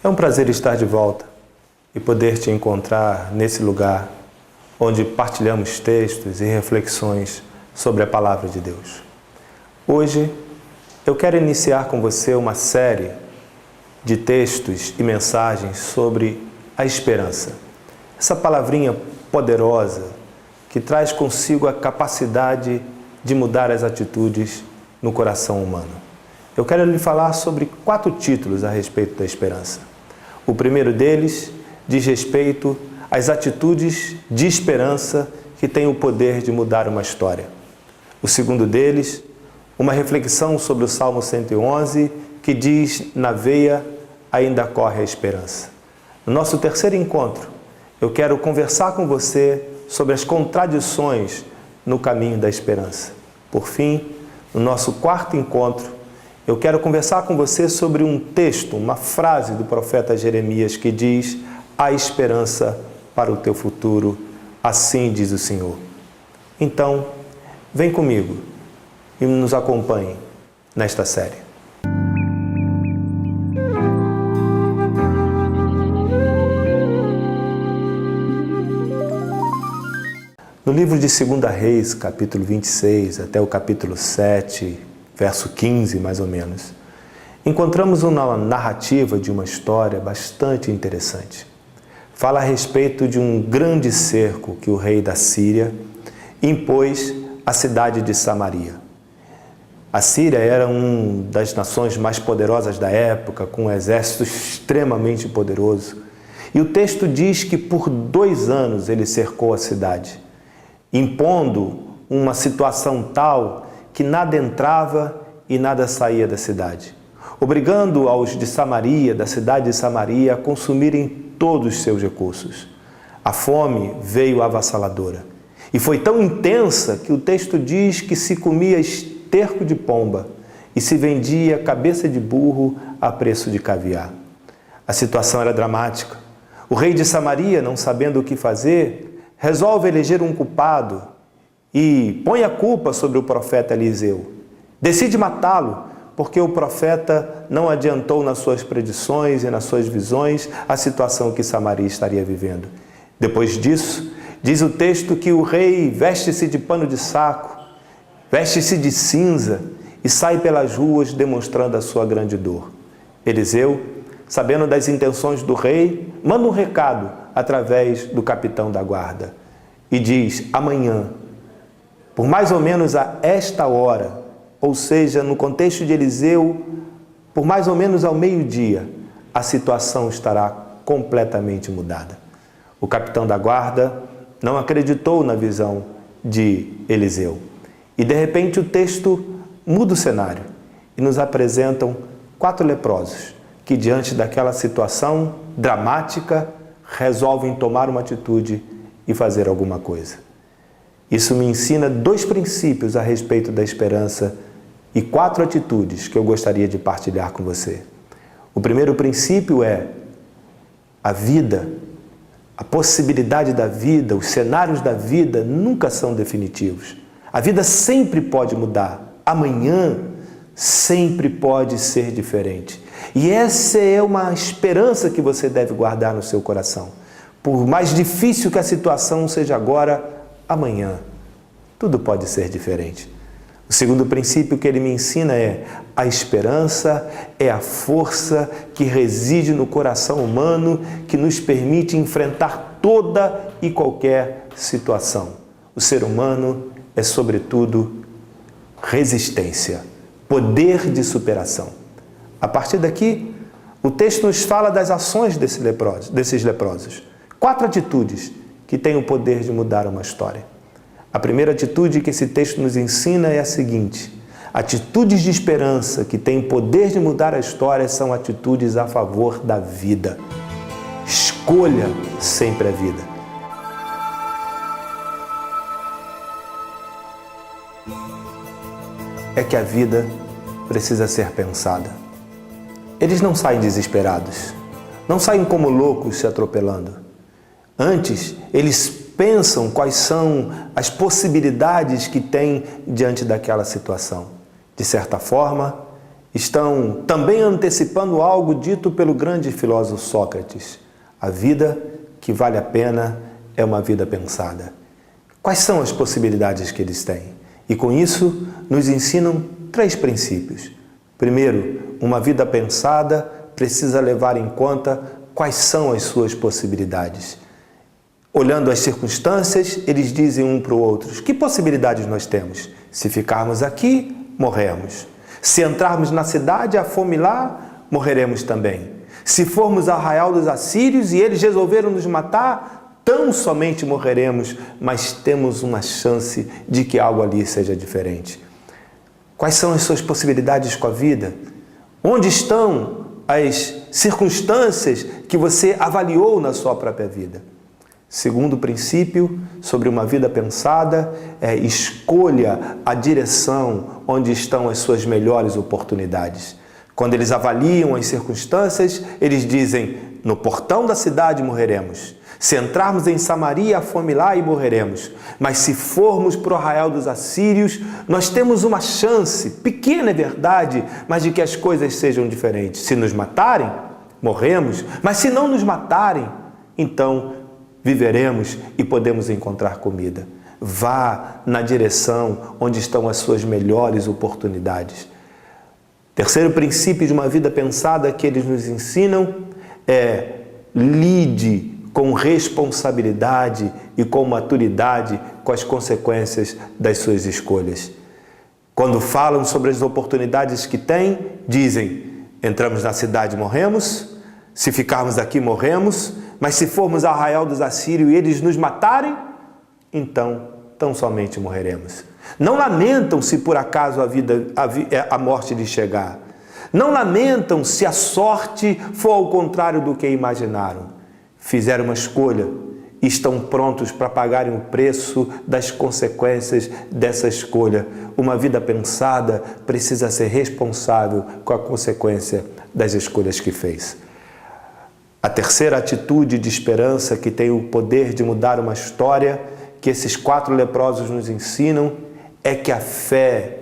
É um prazer estar de volta e poder te encontrar nesse lugar onde partilhamos textos e reflexões sobre a Palavra de Deus. Hoje eu quero iniciar com você uma série de textos e mensagens sobre a esperança. Essa palavrinha poderosa que traz consigo a capacidade de mudar as atitudes no coração humano. Eu quero lhe falar sobre 4 títulos a respeito da esperança. O primeiro deles diz respeito às atitudes de esperança que têm o poder de mudar uma história. O segundo deles, uma reflexão sobre o Salmo 111, que diz: na veia ainda corre a esperança. No nosso terceiro encontro, eu quero conversar com você sobre as contradições no caminho da esperança. Por fim, no nosso quarto encontro, eu quero conversar com você sobre um texto, uma frase do profeta Jeremias que diz: há esperança para o teu futuro, assim diz o Senhor. Então, vem comigo e nos acompanhe nesta série. No livro de 2 Reis, capítulo 26, até o capítulo 7, verso 15, mais ou menos, encontramos uma narrativa de uma história bastante interessante. Fala a respeito de um grande cerco que o rei da Síria impôs à cidade de Samaria. A Síria era uma das nações mais poderosas da época, com um exército extremamente poderoso. E o texto diz que por 2 anos ele cercou a cidade, impondo uma situação tal que nada entrava e nada saía da cidade, obrigando aos de Samaria, da cidade de Samaria, a consumirem todos os seus recursos. A fome veio avassaladora e foi tão intensa que o texto diz que se comia esterco de pomba e se vendia cabeça de burro a preço de caviar. A situação era dramática. O rei de Samaria, não sabendo o que fazer, resolve eleger um culpado e põe a culpa sobre o profeta Eliseu. Decide matá-lo, porque o profeta não adiantou nas suas predições e nas suas visões a situação que Samaria estaria vivendo. Depois disso, diz o texto que o rei veste-se de pano de saco, veste-se de cinza e sai pelas ruas demonstrando a sua grande dor. Eliseu, sabendo das intenções do rei, manda um recado através do capitão da guarda e diz: amanhã, por mais ou menos a esta hora, ou seja, no contexto de Eliseu, por mais ou menos ao meio-dia, a situação estará completamente mudada. O capitão da guarda não acreditou na visão de Eliseu. E de repente o texto muda o cenário e nos apresentam 4 leprosos que, diante daquela situação dramática, resolvem tomar uma atitude e fazer alguma coisa. Isso me ensina 2 princípios a respeito da esperança e 4 atitudes que eu gostaria de partilhar com você. O primeiro princípio é: a vida, a possibilidade da vida, os cenários da vida nunca são definitivos. A vida sempre pode mudar. Amanhã sempre pode ser diferente. E essa é uma esperança que você deve guardar no seu coração. Por mais difícil que a situação seja agora, amanhã tudo pode ser diferente. O segundo princípio que ele me ensina é: a esperança é a força que reside no coração humano, que nos permite enfrentar toda e qualquer situação. O ser humano é, sobretudo, resistência, poder de superação. A partir daqui, o texto nos fala das ações desses leprosos. 4 atitudes que têm o poder de mudar uma história. A primeira atitude que esse texto nos ensina é a seguinte: atitudes de esperança que têm poder de mudar a história são atitudes a favor da vida. Escolha sempre a vida. É que a vida precisa ser pensada. Eles não saem desesperados, não saem como loucos se atropelando. Antes, eles pensam quais são as possibilidades que têm diante daquela situação. De certa forma, estão também antecipando algo dito pelo grande filósofo Sócrates. A vida que vale a pena é uma vida pensada. Quais são as possibilidades que eles têm? E com isso, nos ensinam 3 princípios. Primeiro, uma vida pensada precisa levar em conta quais são as suas possibilidades. Olhando as circunstâncias, eles dizem um para o outro: que possibilidades nós temos? Se ficarmos aqui, morremos. Se entrarmos na cidade, a fome lá, morreremos também. Se formos ao arraial dos assírios e eles resolveram nos matar, tão somente morreremos, mas temos uma chance de que algo ali seja diferente. Quais são as suas possibilidades com a vida? Onde estão as circunstâncias que você avaliou na sua própria vida? Segundo princípio sobre uma vida pensada é: escolha a direção onde estão as suas melhores oportunidades. Quando eles avaliam as circunstâncias, eles dizem: no portão da cidade morreremos. Se entrarmos em Samaria, a fome lá e morreremos. Mas se formos para o arraial dos assírios, nós temos uma chance, pequena é verdade, mas de que as coisas sejam diferentes. Se nos matarem, morremos. Mas se não nos matarem, então viveremos e podemos encontrar comida. Vá na direção onde estão as suas melhores oportunidades. Terceiro princípio de uma vida pensada que eles nos ensinam é: lide com responsabilidade e com maturidade com as consequências das suas escolhas. Quando falam sobre as oportunidades que têm, dizem: entramos na cidade, morremos. Se ficarmos aqui, morremos. Mas se formos ao arraial dos assírios e eles nos matarem, então tão somente morreremos. Não lamentam se por acaso a morte lhes chegar. Não lamentam se a sorte for ao contrário do que imaginaram. Fizeram uma escolha e estão prontos para pagarem o preço das consequências dessa escolha. Uma vida pensada precisa ser responsável com a consequência das escolhas que fez. A terceira atitude de esperança que tem o poder de mudar uma história, que esses 4 leprosos nos ensinam, é que a fé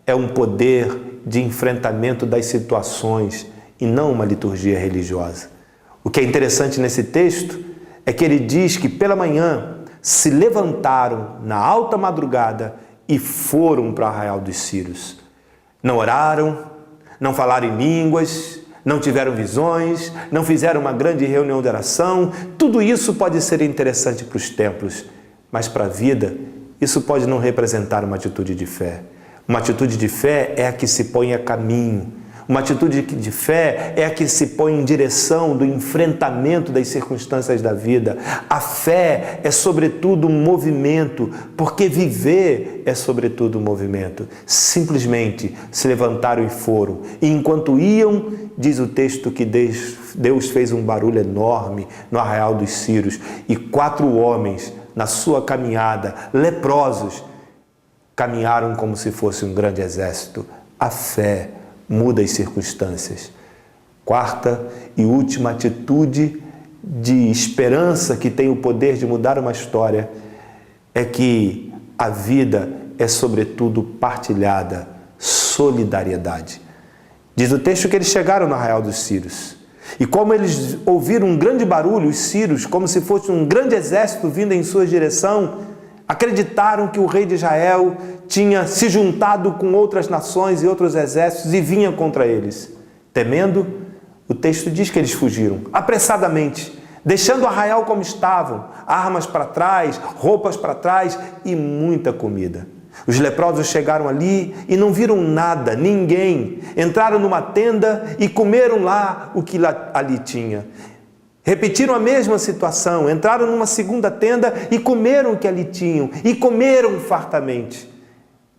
é um poder de enfrentamento das situações e não uma liturgia religiosa. O que é interessante nesse texto é que ele diz que pela manhã se levantaram na alta madrugada e foram para o arraial dos Sírios. Não oraram, não falaram em línguas, não tiveram visões, não fizeram uma grande reunião de oração. Tudo isso pode ser interessante para os templos, mas para a vida, isso pode não representar uma atitude de fé. Uma atitude de fé é a que se põe a caminho. Uma atitude de fé é a que se põe em direção do enfrentamento das circunstâncias da vida. A fé é, sobretudo, um movimento, porque viver é, sobretudo, um movimento. Simplesmente se levantaram e foram. E enquanto iam, diz o texto que Deus fez um barulho enorme no arraial dos Sírios e 4 homens, na sua caminhada, leprosos, caminharam como se fosse um grande exército. A fé muda as circunstâncias. Quarta e última atitude de esperança que tem o poder de mudar uma história é que a vida é, sobretudo, partilhada, solidariedade. Diz o texto que eles chegaram no arraial dos Sírios. E como eles ouviram um grande barulho, os sírios, como se fosse um grande exército vindo em sua direção, acreditaram que o rei de Israel tinha se juntado com outras nações e outros exércitos e vinha contra eles. Temendo, o texto diz que eles fugiram, apressadamente, deixando o arraial como estavam, armas para trás, roupas para trás e muita comida. Os leprosos chegaram ali e não viram nada, ninguém. Entraram numa tenda e comeram lá o que ali tinha. Repetiram a mesma situação, entraram numa segunda tenda e comeram o que ali tinham, e comeram fartamente.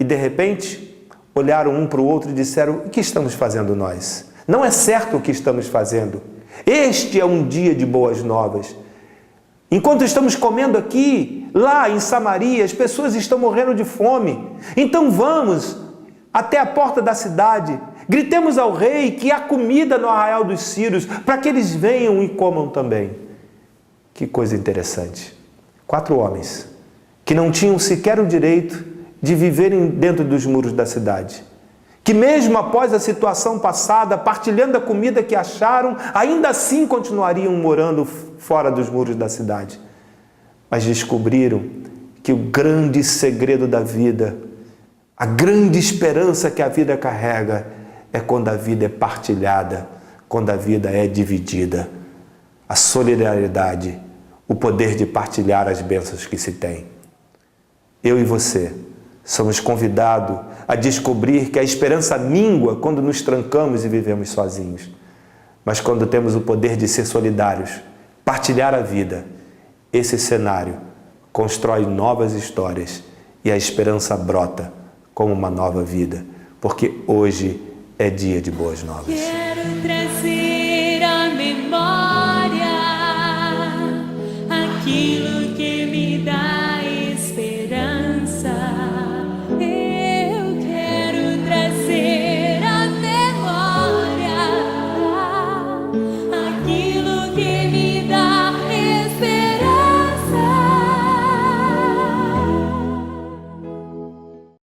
E de repente, olharam um para o outro e disseram: o que estamos fazendo nós? Não é certo o que estamos fazendo. Este é um dia de boas novas. Enquanto estamos comendo aqui, lá em Samaria, as pessoas estão morrendo de fome. Então vamos até a porta da cidade, gritemos ao rei que há comida no arraial dos Sírios, para que eles venham e comam também. Que coisa interessante. 4 homens que não tinham sequer o direito de viverem dentro dos muros da cidade, que mesmo após a situação passada, partilhando a comida que acharam, ainda assim continuariam morando fora dos muros da cidade. Mas descobriram que o grande segredo da vida, a grande esperança que a vida carrega, é quando a vida é partilhada, quando a vida é dividida. A solidariedade, o poder de partilhar as bênçãos que se tem. Eu e você somos convidados a descobrir que a esperança mingua quando nos trancamos e vivemos sozinhos. Mas quando temos o poder de ser solidários, partilhar a vida, esse cenário constrói novas histórias e a esperança brota como uma nova vida, porque hoje é dia de boas novas. Quero trazer